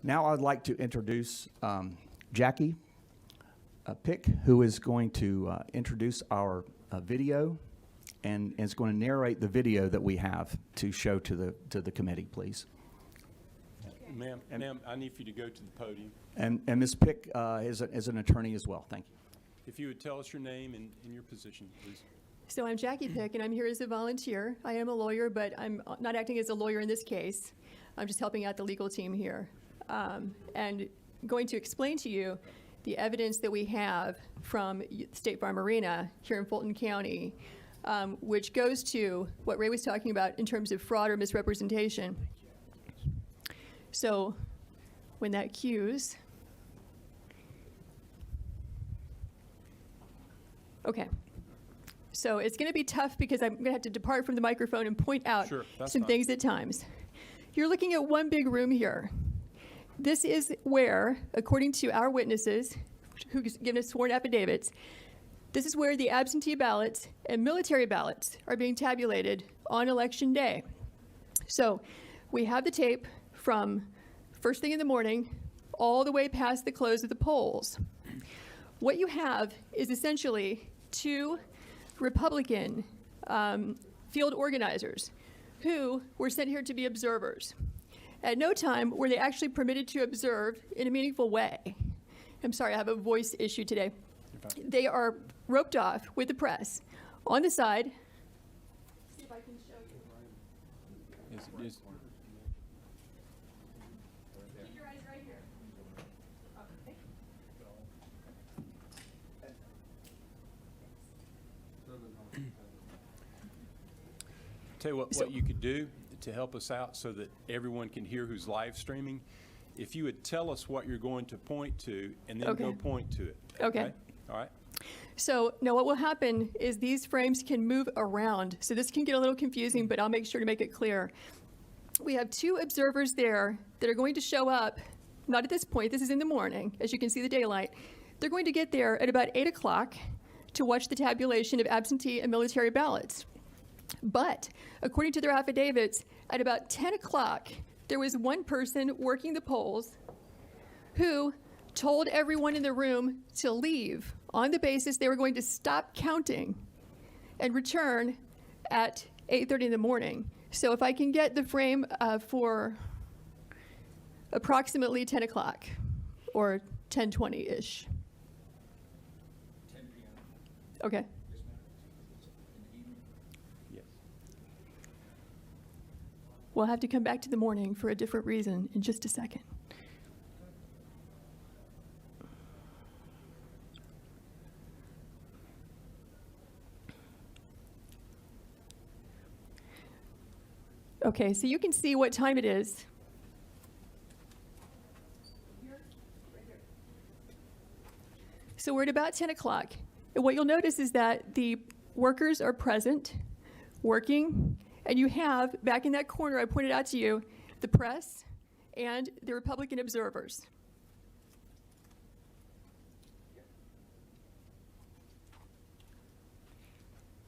Now I'd like to introduce Jackie Pick, who is going to introduce our video and is going to narrate the video that we have to show to the committee, please. Ma'am, I need for you to go to the podium. And Ms. Pick is an attorney as well. Thank you. If you would tell us your name and your position, please. So I'm Jackie Pick, and I'm here as a volunteer. I am a lawyer, but I'm not acting as a lawyer in this case. I'm just helping out the legal team here. And going to explain to you the evidence that we have from State Farm Arena here in Fulton County, which goes to what Ray was talking about in terms of fraud or misrepresentation. So when that cues, okay. So it's going to be tough because I'm going to have to depart from the microphone and point out some things at times. You're looking at one big room here. This is where, according to our witnesses, who've given us sworn affidavits, this is where the absentee ballots and military ballots are being tabulated on election day. So we have the tape from first thing in the morning all the way past the close of the polls. What you have is essentially two Republican field organizers who were sent here to be observers. At no time were they actually permitted to observe in a meaningful way. I'm sorry, I have a voice issue today. They are roped off with the press on the side. See if I can show you. Keep your eyes right here. Okay. Tell you what you could do to help us out so that everyone can hear who's live streaming. If you would tell us what you're going to point to and then go point to it. Okay. All right. So now what will happen is these frames can move around. So this can get a little confusing, but I'll make sure to make it clear. We have two observers there that are going to show up, not at this point, this is in the morning, as you can see the daylight. They're going to get there at about 8 o'clock to watch the tabulation of absentee and military ballots. But according to their affidavits, at about 10 o'clock, there was one person working the polls who told everyone in the room to leave on the basis they were going to stop counting and return at 8:30 in the morning. So if I can get the frame for approximately 10 o'clock or 10:20-ish. 10 p.m. Okay. We'll have to come back to the morning for a different reason in just a second. Okay, so you can see what time it is. So we're at about 10 o'clock. And what you'll notice is that the workers are present, working, and you have, back in that corner I pointed out to you, the press and the Republican observers.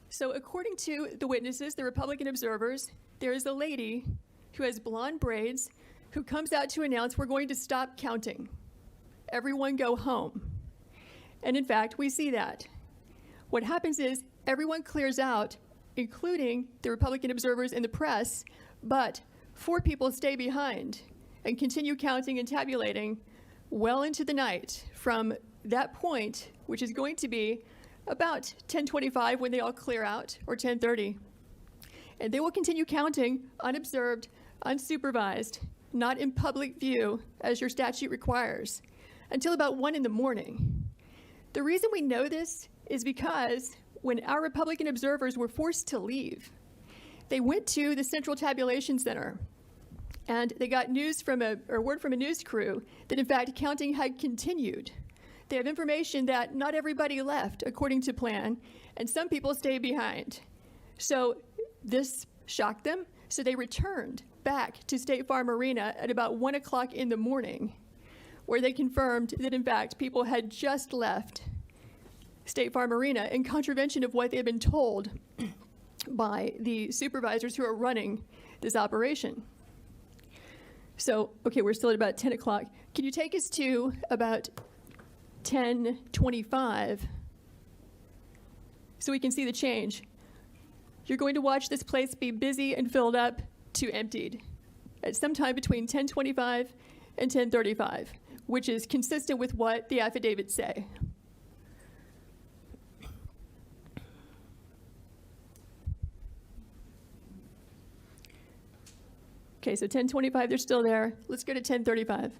So according to the witnesses, the Republican observers, there is a lady who has blonde braids who comes out to announce we're going to stop counting. Everyone go home. And in fact, we see that. What happens is everyone clears out, including the Republican observers and the press, but 4 people stay behind and continue counting and tabulating well into the night from that point, which is going to be about 10:25 when they all clear out, or 10:30. And they will continue counting unobserved, unsupervised, not in public view, as your statute requires, until about 1 in the morning. The reason we know this is because when our Republican observers were forced to leave, they went to the Central Tabulation Center and they got word from a news crew that in fact counting had continued. They have information that not everybody left according to plan and some people stayed behind. So this shocked them, so they returned back to State Farm Arena at about 1 o'clock in the morning, where they confirmed that in fact people had just left State Farm Arena in contravention of what they had been told by the supervisors who are running this operation. So, okay, we're still at about 10 o'clock. Can you take us to about 10:25 so we can see the change? You're going to watch this place be busy and filled up to emptied at some time between 10:25 and 10:35, which is consistent with what the affidavits say. Okay, so 10:25, they're still there. Let's go to 10:35.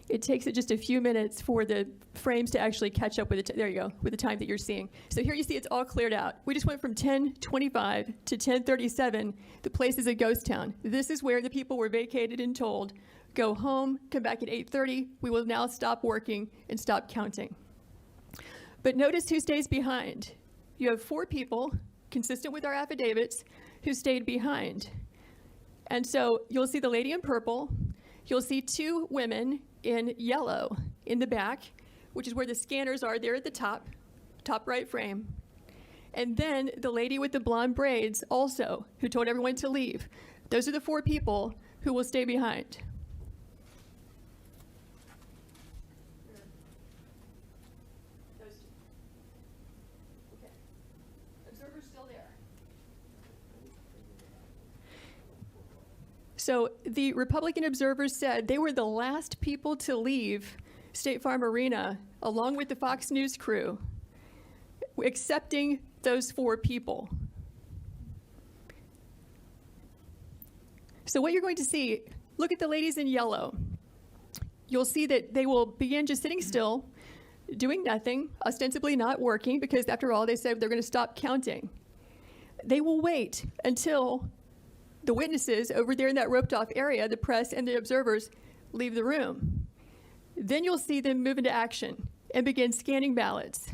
It takes it just a few minutes for the frames to actually catch up with there you go, with the time that you're seeing. So here you see it's all cleared out. We just went from 10:25 to 10:37. The place is a ghost town. This is where the people were vacated and told, go home, come back at 8:30. We will now stop working and stop counting. But notice who stays behind. You have 4 people, consistent with our affidavits, who stayed behind. And so you'll see the lady in purple. You'll see 2 women in yellow in the back, which is where the scanners are there at the top right frame. And then the lady with the blonde braids also, who told everyone to leave. Those are the 4 people who will stay behind. Those 2. Okay. Observer's still there. So the Republican observers said they were the last people to leave State Farm Arena, along with the Fox News crew, excepting those 4 people. So what you're going to see, look at the ladies in yellow. You'll see that they will begin just sitting still, doing nothing, ostensibly not working, because after all, they said they're going to stop counting. They will wait until the witnesses over there in that roped off area, the press and the observers, leave the room. Then you'll see them move into action and begin scanning ballots.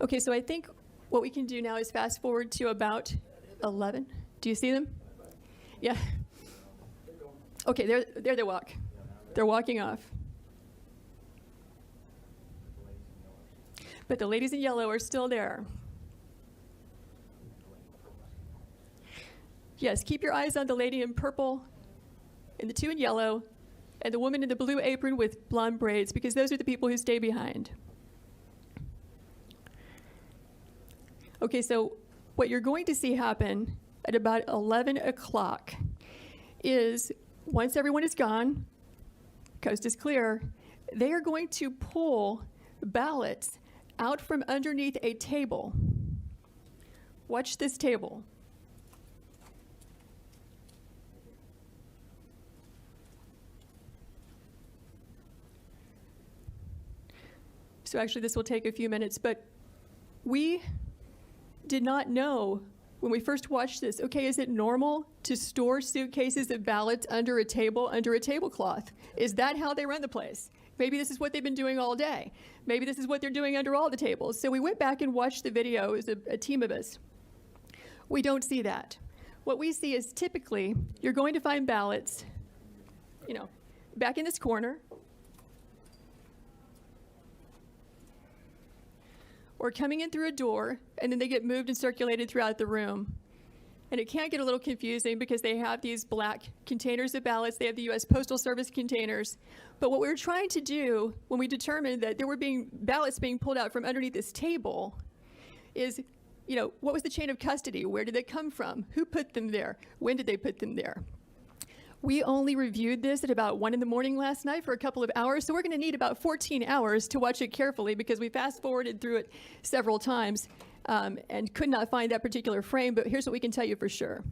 Okay, so I think what we can do now is fast forward to about 11. Do you see them? Yeah. Okay, there they walk. They're walking off. But the ladies in yellow are still there. Yes, keep your eyes on the lady in purple and the 2 in yellow and the woman in the blue apron with blonde braids, because those are the people who stay behind. Okay, so what you're going to see happen at about 11 o'clock is once everyone is gone, coast is clear, they are going to pull ballots out from underneath a table. Watch this table. So actually this will take a few minutes, but we did not know when we first watched this, okay, is it normal to store suitcases of ballots under a table, under a tablecloth? Is that how they run the place? Maybe this is what they've been doing all day. Maybe this is what they're doing under all the tables. So we went back and watched the video as a team of us. We don't see that. What we see is typically you're going to find ballots, back in this corner, or coming in through a door, and then they get moved and circulated throughout the room. And it can get a little confusing because they have these black containers of ballots. They have the U.S. Postal Service containers. But what we were trying to do when we determined that there were ballots being pulled out from underneath this table is, what was the chain of custody? Where did they come from? Who put them there? When did they put them there? We only reviewed this at about 1 a.m. last night for a couple of hours, so we're going to need about 14 hours to watch it carefully because we fast-forwarded through it several times and could not find that particular frame, but here's what we can tell you for sure.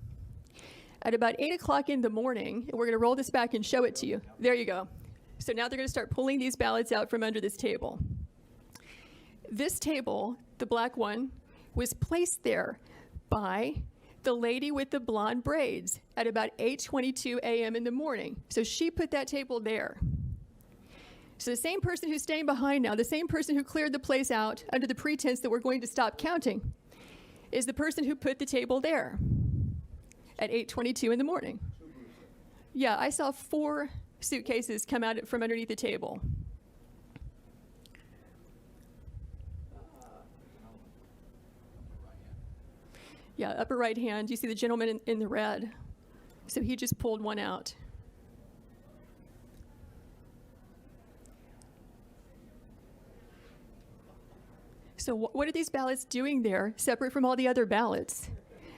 At about 8 o'clock in the morning, and we're going to roll this back and show it to you. There you go. So now they're going to start pulling these ballots out from under this table. This table, the black one, was placed there by the lady with the blonde braids at about 8:22 a.m. in the morning. So she put that table there. So the same person who's staying behind now, the same person who cleared the place out under the pretense that we're going to stop counting, is the person who put the table there. at 8:22 in the morning. Yeah, I saw 4 suitcases come out from underneath the table. Yeah, upper right hand, you see the gentleman in the red. So he just pulled one out. So what are these ballots doing there, separate from all the other ballots?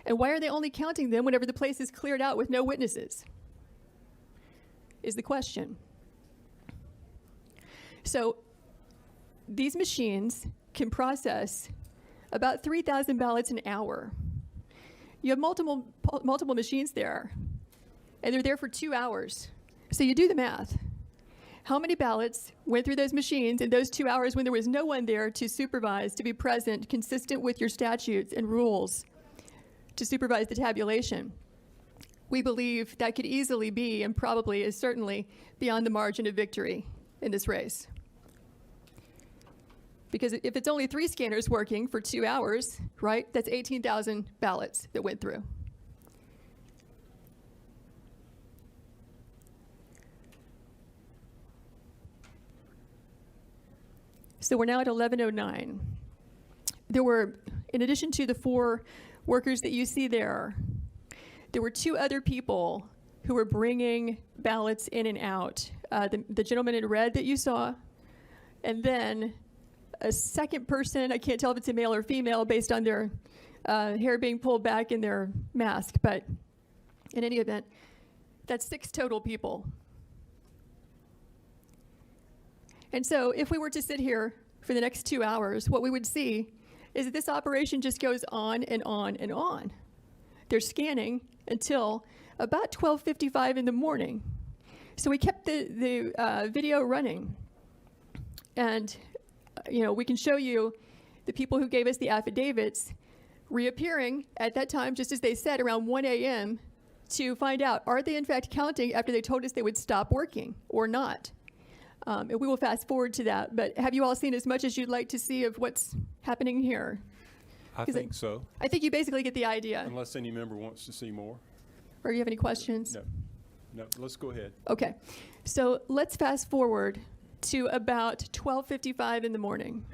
And why are they only counting them whenever the place is cleared out with no witnesses? Is the question. So these machines can process about 3,000 ballots an hour. You have multiple machines there, and they're there for 2 hours. So you do the math. How many ballots went through those machines in those 2 hours when there was no one there to supervise, to be present, consistent with your statutes and rules, to supervise the tabulation? We believe that could easily be, and probably is certainly, beyond the margin of victory in this race. Because if it's only 3 scanners working for 2 hours, right, that's 18,000 ballots that went through. So we're now at 11:09. There were, in addition to the 4 workers that you see there were 2 other people who were bringing ballots in and out. The gentleman in red that you saw, and then a second person, I can't tell if it's a male or female based on their hair being pulled back in their mask, but in any event, that's 6 total people. And so if we were to sit here for the next 2 hours, what we would see is that this operation just goes on and on and on. They're scanning until about 12:55 in the morning. So we kept the video running. And we can show you the people who gave us the affidavits reappearing at that time, just as they said, around 1 a.m. to find out, are they in fact counting after they told us they would stop working or not? And we will fast forward to that. But have you all seen as much as you'd like to see of what's happening here? I think so. I think you basically get the idea. Unless any member wants to see more. Or you have any questions? No, let's go ahead. Okay. So let's fast forward to about 12:55 in the morning.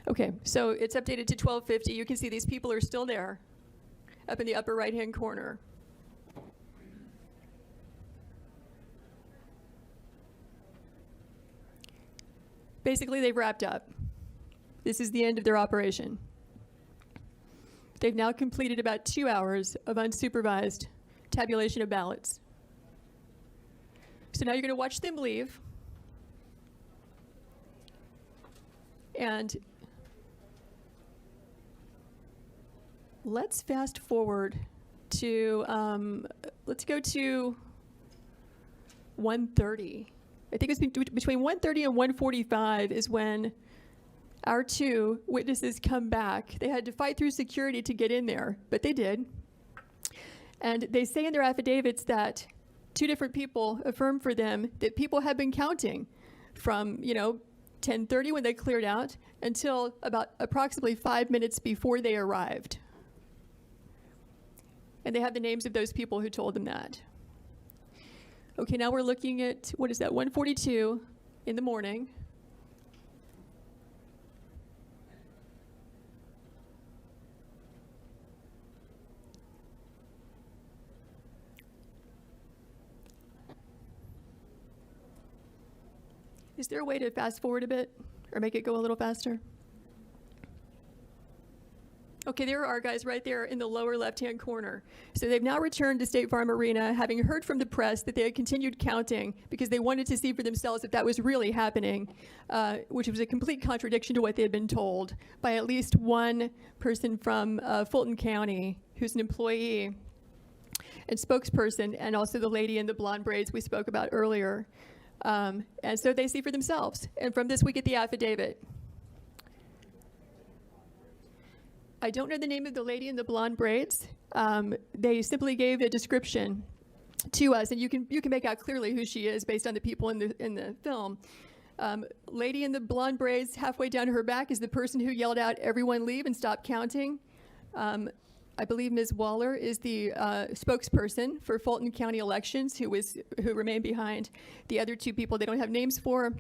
Okay, so it's updated to 12:50. You can see these people are still there, up in the upper right-hand corner. Basically, they've wrapped up. This is the end of their operation. They've now completed about 2 hours of unsupervised tabulation of ballots. So now you're going to watch them leave. And let's fast forward to, let's go to 1:30. I think it's between 1:30 and 1:45 is when our 2 witnesses come back. They had to fight through security to get in there, but they did. And they say in their affidavits that 2 different people affirmed for them that people have been counting from, 10:30 when they cleared out until about approximately 5 minutes before they arrived. And they have the names of those people who told them that. Okay, now we're looking at, 1:42 in the morning. Is there a way to fast forward a bit or make it go a little faster? Okay, there are guys right there in the lower left-hand corner. So they've now returned to State Farm Arena, having heard from the press that they had continued counting because they wanted to see for themselves if that was really happening, which was a complete contradiction to what they had been told by at least one person from Fulton County who's an employee and spokesperson, and also the lady in the blonde braids we spoke about earlier. And so they see for themselves. And from this, we get the affidavit. I don't know the name of the lady in the blonde braids. They simply gave a description to us, and you can make out clearly who she is based on the people in the film. Lady in the blonde braids, halfway down her back, is the person who yelled out, "Everyone leave and stop counting." I believe Ms. Waller is the spokesperson for Fulton County Elections, who remained behind. The other two people they don't have names for.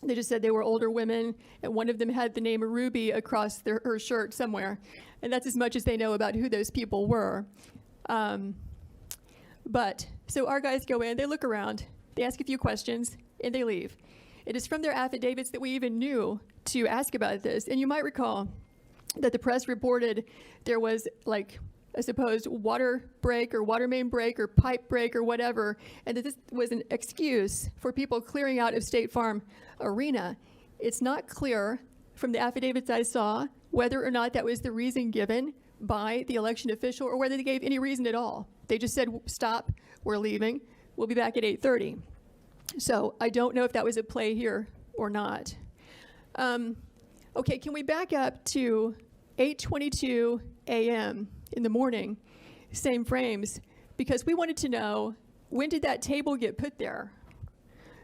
They just said they were older women, and one of them had the name Ruby across her shirt somewhere. And that's as much as they know about who those people were. So our guys go in, they look around, they ask a few questions, and they leave. It is from their affidavits that we even knew to ask about this. And you might recall that the press reported there was like a supposed water break or water main break or pipe break or whatever, and that this was an excuse for people clearing out of State Farm Arena. It's not clear from the affidavits I saw whether or not that was the reason given by the election official or whether they gave any reason at all. They just said, "Stop, we're leaving, we'll be back at 8:30. So I don't know if that was a play here or not. Okay, can we back up to 8:22 a.m. in the morning, same frames, because we wanted to know, when did that table get put there?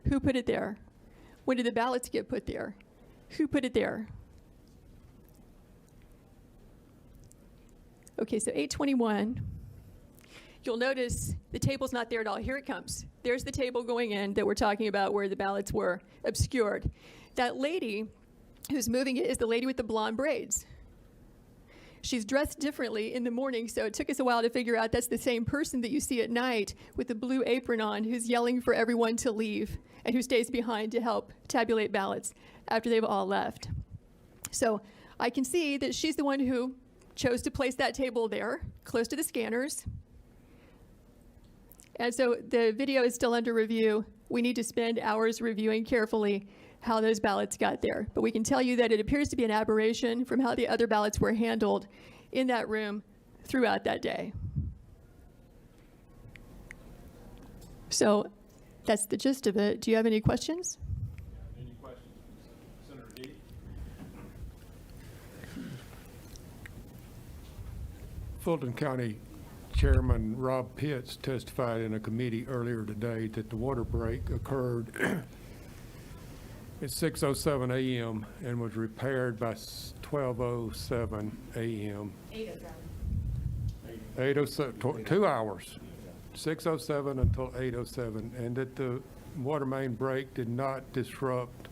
Who put it there? When did the ballots get put there? Who put it there? Okay, so 8:21. You'll notice the table's not there at all. Here it comes. There's the table going in that we're talking about where the ballots were obscured. That lady who's moving it is the lady with the blonde braids. She's dressed differently in the morning, so it took us a while to figure out that's the same person that you see at night with the blue apron on who's yelling for everyone to leave and who stays behind to help tabulate ballots after they've all left. So I can see that she's the one who chose to place that table there, close to the scanners. And so the video is still under review. We need to spend hours reviewing carefully how those ballots got there. But we can tell you that it appears to be an aberration from how the other ballots were handled in that room throughout that day. So that's the gist of it. Do you have any questions? Any questions? Senator Deedy? Fulton County Chairman Rob Pitts testified in a committee earlier today that the water break occurred at 6:07 a.m. and was repaired by 12:07 a.m. 8:07, 2 hours, 6:07 until 8:07, and that the water main break did not disrupt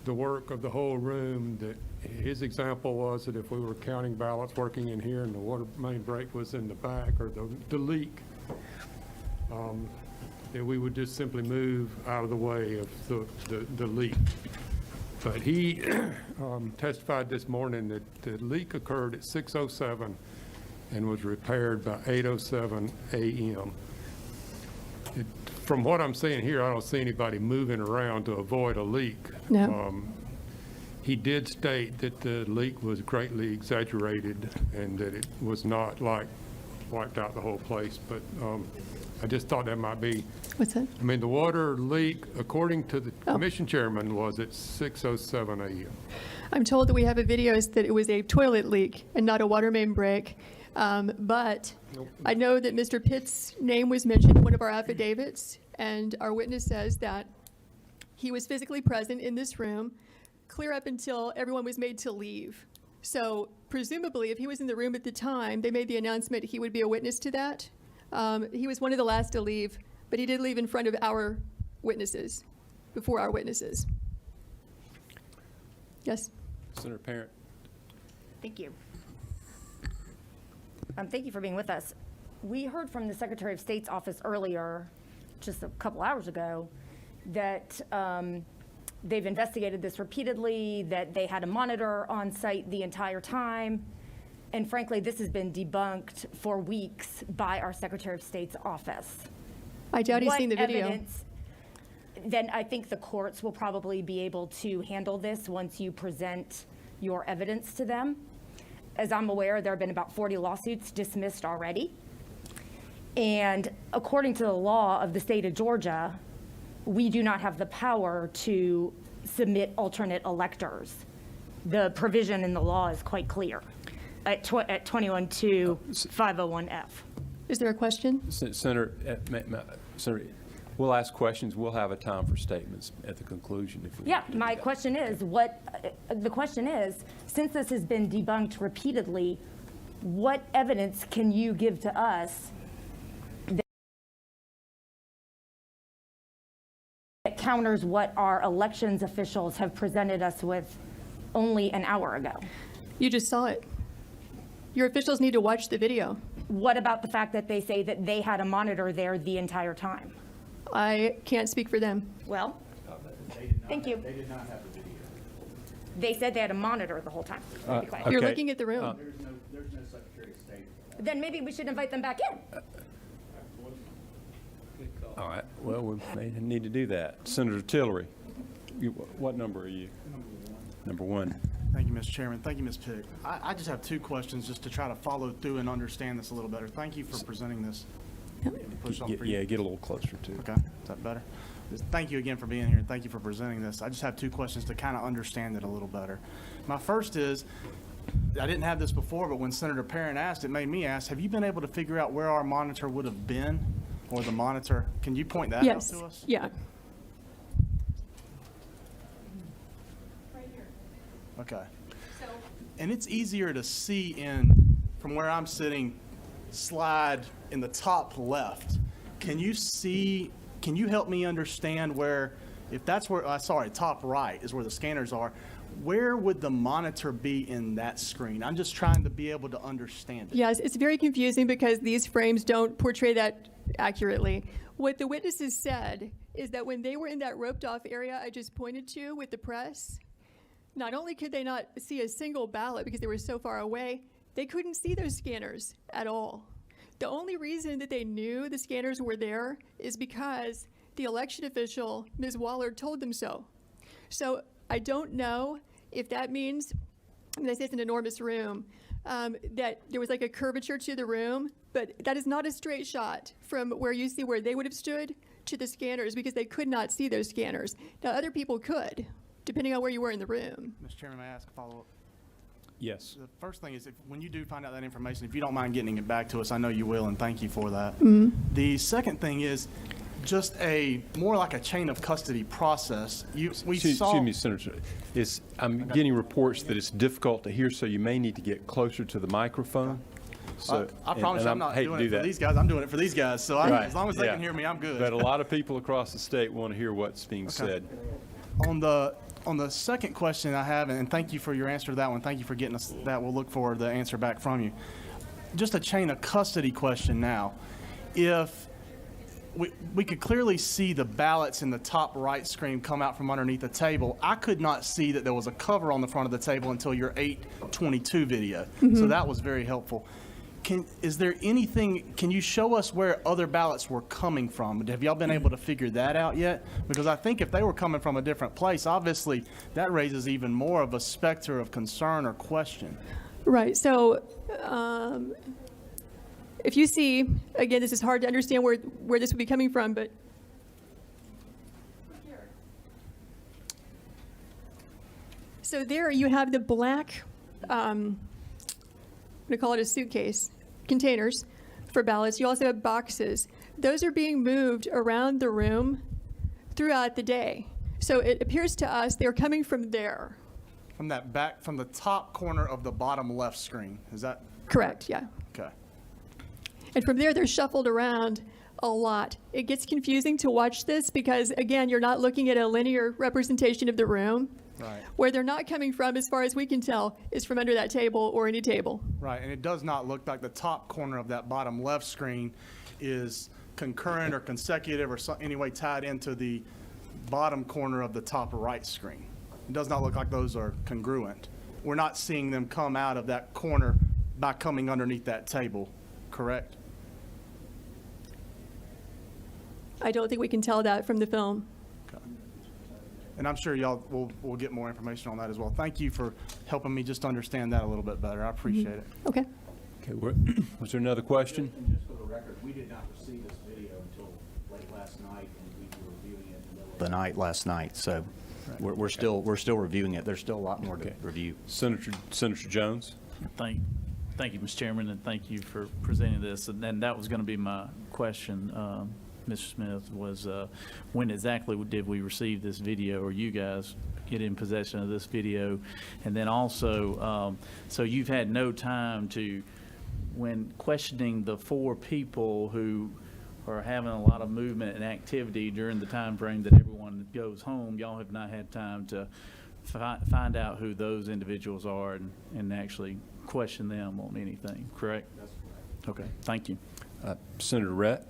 the work of the whole room. That his example was that if we were counting ballots working in here and the water main break was in the back, or the leak, that we would just simply move out of the way of the leak. But he testified this morning that the leak occurred at 6:07 and was repaired by 8:07 a.m. From what I'm seeing here, I don't see anybody moving around to avoid a leak. No. He did state that the leak was greatly exaggerated and that it was not like wiped out the whole place, but I just thought that might be. What's that? I mean, the water leak, according to the commission chairman, was at 6:07 a.m. I'm told that we have a video that it was a toilet leak and not a water main break. But I know that Mr. Pitt's name was mentioned in one of our affidavits, and our witness says that he was physically present in this room clear up until everyone was made to leave. So presumably, if he was in the room at the time, they made the announcement he would be a witness to that. He was one of the last to leave, but he did leave in front of our witnesses, before our witnesses. Yes? Senator Parent? Thank you. Thank you for being with us. We heard from the Secretary of State's office earlier, just a couple hours ago, that they've investigated this repeatedly, that they had a monitor on site the entire time. And frankly, this has been debunked for weeks by our Secretary of State's office. I doubt he's seen the video. Evidence, then I think the courts will probably be able to handle this once you present your evidence to them. As I'm aware, there have been about 40 lawsuits dismissed already. And according to the law of the state of Georgia, we do not have the power to submit alternate electors. The provision in the law is quite clear. at 21-501F. Is there a question? Senator, Senator, we'll ask questions. We'll have a time for statements at the conclusion if we. Yeah, need to do my that. question is, the question is, since this has been debunked repeatedly, what evidence can you give to us that counters what our elections officials have presented us with only an hour ago? You just saw it. Your officials need to watch the video. What about the fact that they say that they had a monitor there the entire time? I can't speak for them. Well, thank you. They did not have the video. They said they had a monitor the whole time. Be quiet. You're Okay. looking at the room. There's no Secretary of State. Then maybe we should invite them back in. All right, well, we may need to do that. Senator Tillery, what number are you? Number one. Thank you, Mr. Chairman. Thank you, Ms. Pick. I just have two questions just to try to follow through and understand this a little better. Thank you for presenting this. Push on for you. Yeah, get a little closer to it. Okay, is that better? Just thank you again for being here, and thank you for presenting this. I just have two questions to kind of understand it a little better. My first is, I didn't have this before, but when Senator Perrin asked, it made me ask, have you been able to figure out where our monitor would have been? Or the monitor, can you point that out Yes. to us? Yeah. Okay. And it's easier to see in, from where I'm sitting, slide in the top left. Can you help me understand where, if that's where, sorry, top right is where the scanners are, where would the monitor be in that screen? I'm just trying to be able to understand it. Yes, it's very confusing because these frames don't portray that accurately. What the witnesses said is that when they were in that roped off area I just pointed to with the press, not only could they not see a single ballot because they were so far away, they couldn't see those scanners at all. The only reason that they knew the scanners were there is because the election official, Ms. Waller, told them so. So I don't know if that means, I mean, I say it's an enormous room, that there was like a curvature to the room, but that is not a straight shot from where you see where they would have stood to the scanners because they could not see those scanners. Now, other people could, depending on where you were in the room. Mr. Chairman, may I ask a follow-up? Yes. The first thing is, when you do find out that information, if you don't mind getting it back to us, I know you will, and thank you for that. The second thing is just more like a chain of custody process. Excuse me, Senator. I'm getting reports that it's difficult to hear, so you may need to get closer to the microphone. So, I promise you I'm not doing it for these guys. I'm doing it for these guys. So as long as they can hear me, I'm good. But a lot of people across the state want to hear what's being said. On the second question I have, and thank you for your answer to that one. Thank you for getting us that. We'll look for the answer back from you. Just a chain of custody question now. If we could clearly see the ballots in the top right screen come out from underneath the table, I could not see that there was a cover on the front of the table until your 8:22 video. So that was very helpful. Is there anything, can you show us where other ballots were coming from? Have y'all been able to figure that out yet? Because I think if they were coming from a different place, obviously that raises even more of a specter of concern or question. Right, so if you see, again, this is hard to understand where this would be coming from, but so there you have the black, I'm going to call it a suitcase, containers for ballots. You also have boxes. Those are being moved around the room throughout the day. So it appears to us they're coming from there. From the top corner of the bottom left screen, is that? Correct, yeah. Okay. And from there, they're shuffled around a lot. It gets confusing to watch this because, again, you're not looking at a linear representation of the room. Right. Where they're not coming from, as far as we can tell, is from under that table or any table. Right, and it does not look like the top corner of that bottom left screen is concurrent or consecutive or any way tied into the bottom corner of the top right screen. It does not look like those are congruent. We're not seeing them come out of that corner by coming underneath that table, correct? I don't think we can tell that from the film. Okay. And I'm sure y'all will get more information on that as well. Thank you for helping me just understand that a little bit better. I appreciate it. Okay. Okay, was there another question? And just for the record, we did not receive this video until late last night, and we were reviewing it in the middle of the night last night. So we're still reviewing it. There's still a lot more to review. Senator Jones? Thank Thank you, Mr. Chairman, and thank you for presenting this. And then that was going to be my question, Mr. Smith, was when exactly did we receive this video, or you guys get in possession of this video? And then also, so you've had no time to, when questioning the 4 people who are having a lot of movement and activity during the time frame that everyone goes home, y'all have not had time to find out who those individuals are and actually question them on anything, correct? Okay, thank you. Senator Rett?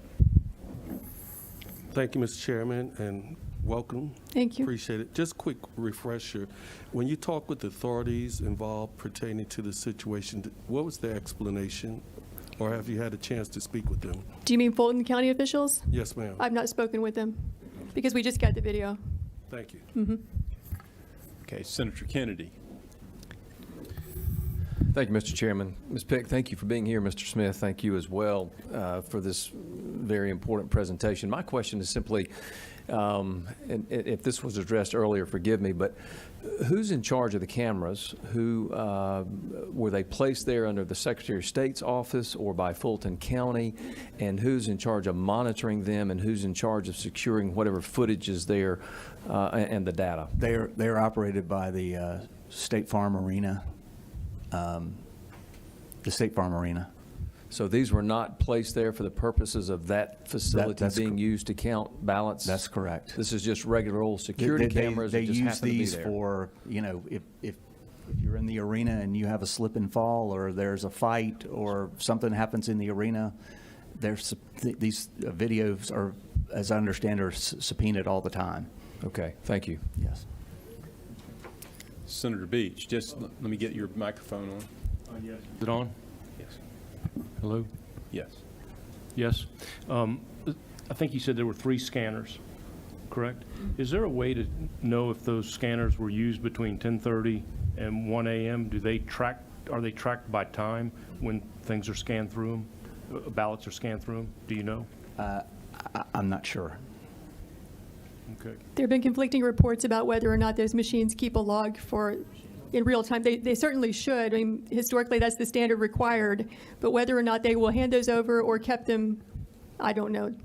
Thank you, Mr. Chairman, and welcome. Thank you. Appreciate it. Just quick refresher. When you talk with authorities involved pertaining to the situation, what was their explanation? Or have you had a chance to speak with them? Do you mean Fulton County officials? Yes, ma'am. I've not spoken with them because we just got the video. Thank you. Okay, Senator Kennedy. Thank you, Mr. Chairman. Ms. Pick, thank you for being here. Mr. Smith, thank you as well for this very important presentation. My question is simply, and if this was addressed earlier, forgive me, but who's in charge of the cameras? Who were they placed there under the Secretary of State's office or by Fulton County? And who's in charge of monitoring them, and who's in charge of securing whatever footage is there and the data? They're operated by the State Farm Arena. The State Farm Arena. So these were not placed there for the purposes of that facility that's being used to count ballots? That's correct. This is just regular old security cameras that They just use happen to be these there? for, you know, if you're in the arena and you have a slip and fall, or there's a fight, or something happens in the arena, these videos are, as I understand, are subpoenaed all the time. Okay, thank you. Yes. Senator Beach, just let me get your microphone on. Yes. Is it on? Yes. Hello? Yes. Yes. I think you said there were 3 scanners, correct? Is there a way to know if those scanners were used between 10:30 and 1 a.m.? Are they tracked by time when things are scanned through them, ballots are scanned through them? Do you know? I'm not sure. Okay. There have been conflicting reports about whether or not those machines keep a log in real time. They certainly should. I mean, historically, that's the standard required. But whether or not they will hand those over or kept them, I don't know.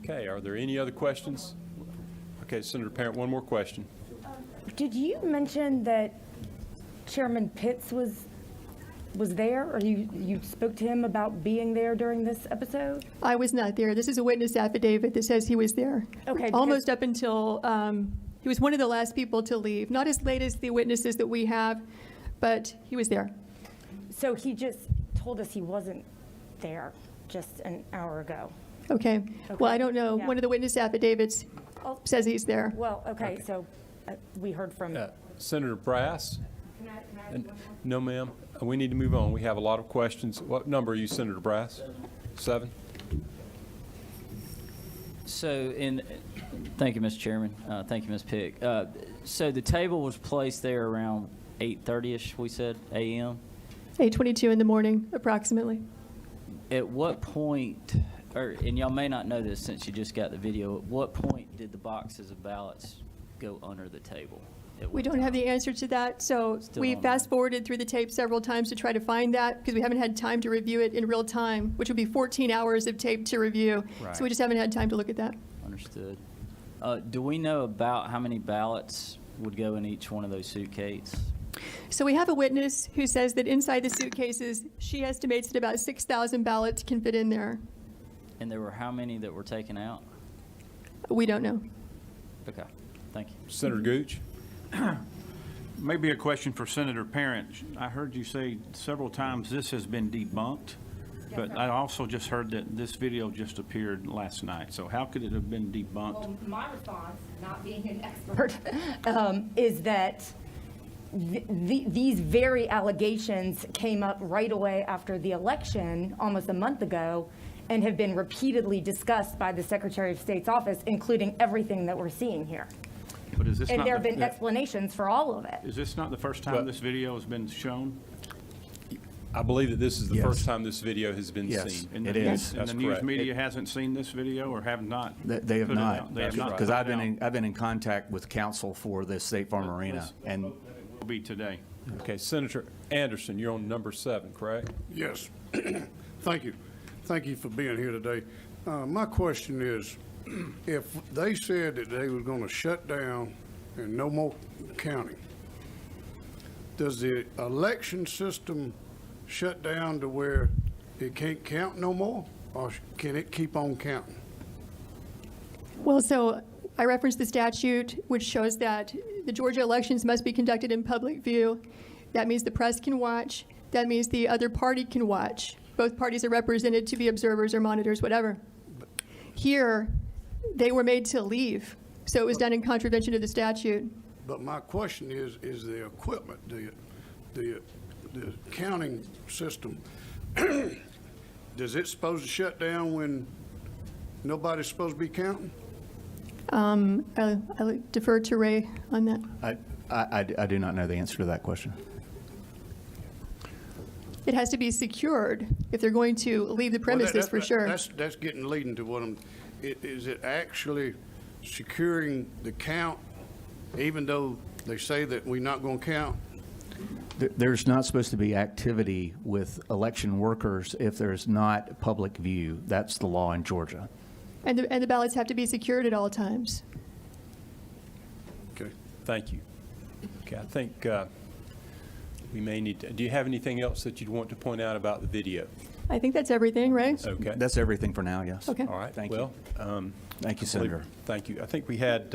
Okay, are there any other questions? Okay, Senator Parent, one more question. Did you mention that Chairman Pitts was there, or you spoke to him about being there during this episode? I was not there. This is a witness affidavit that says he was there. Okay, because- Almost up until, he was one of the last people to leave. Not as late as the witnesses that we have, but he was there. So he just told us he wasn't there just an hour ago. Okay. Well, I don't know. Yeah. One of the witness affidavits says he's there. Well, okay, so we heard from. Senator Brass? No, ma'am. We need to move on. We have a lot of questions. What number are you, Senator Brass? 7? So, thank you, Mr. Chairman. Thank you, Ms. Pick. So the table was placed there around 8:30ish, we said, a.m. 8:22 in the morning, approximately. At what point, and y'all may not know this since you just got the video, at what point did the boxes of ballots go under the table? We don't have the answer to that, so Still we on fast-forwarded through the tape several times to try to find that, because we haven't had time to review it in real time, which would be 14 hours of tape to review. Right. So we just haven't had time to look at that. Understood. Do we know about how many ballots would go in each one of those suitcases? So we have a witness who says that inside the suitcases, she estimates that about 6,000 ballots can fit in there. And there were how many that were taken out? We don't know. Okay, thank you. Senator Gooch? Maybe a question for Senator Parent. I heard you say several times this has been debunked, but I also just heard that this video just appeared last night. So how could it have been debunked? Well, my response, not being an expert, is that these very allegations came up right away after the election, almost a month ago, and have been repeatedly discussed by the Secretary of State's office, including everything that we're seeing here. But is this And not there have the- been explanations for all of it. Is this not the first time this video has been shown? I believe that this is the Yes. first time this video has been Yes. seen. And It the is. news- And That's the news correct. media hasn't seen this video or have not? They have put it not. out? They have not Because put I've it out. been in contact with counsel for the State Farm Arena, and Will be today. Okay, Senator Anderson, you're on number 7, correct? Yes. Thank you. Thank you for being here today. My question is, if they said that they were going to shut down and no more counting, does the election system shut down to where it can't count no more, or can it keep on counting? Well, so I referenced the statute, which shows that the Georgia elections must be conducted in public view. That means the press can watch. That means the other party can watch. Both parties are represented to be observers or monitors, whatever. Here, they were made to leave, so it was done in contravention of the statute. But my question is the equipment, the counting system, does it supposed to shut down when nobody's supposed to be counting? I'll defer to Ray on that. I do not know the answer to that question. It has to be secured if they're going to leave the premises, for sure. That's getting leading to what is it actually securing the count, even though they say that we're not going to count? There's not supposed to be activity with election workers if there's not public view. That's the law in Georgia. And the ballots have to be secured at all times. Okay. Thank you. Okay, I think we may need to, do you have anything else that you'd want to point out about the video? I think that's everything, right? Okay. That's everything for now, yes. Okay. All right. Thank well, you. Thank you, Senator. Thank you. I think we had,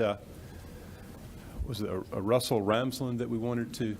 was it a Russell Ramsland that we wanted to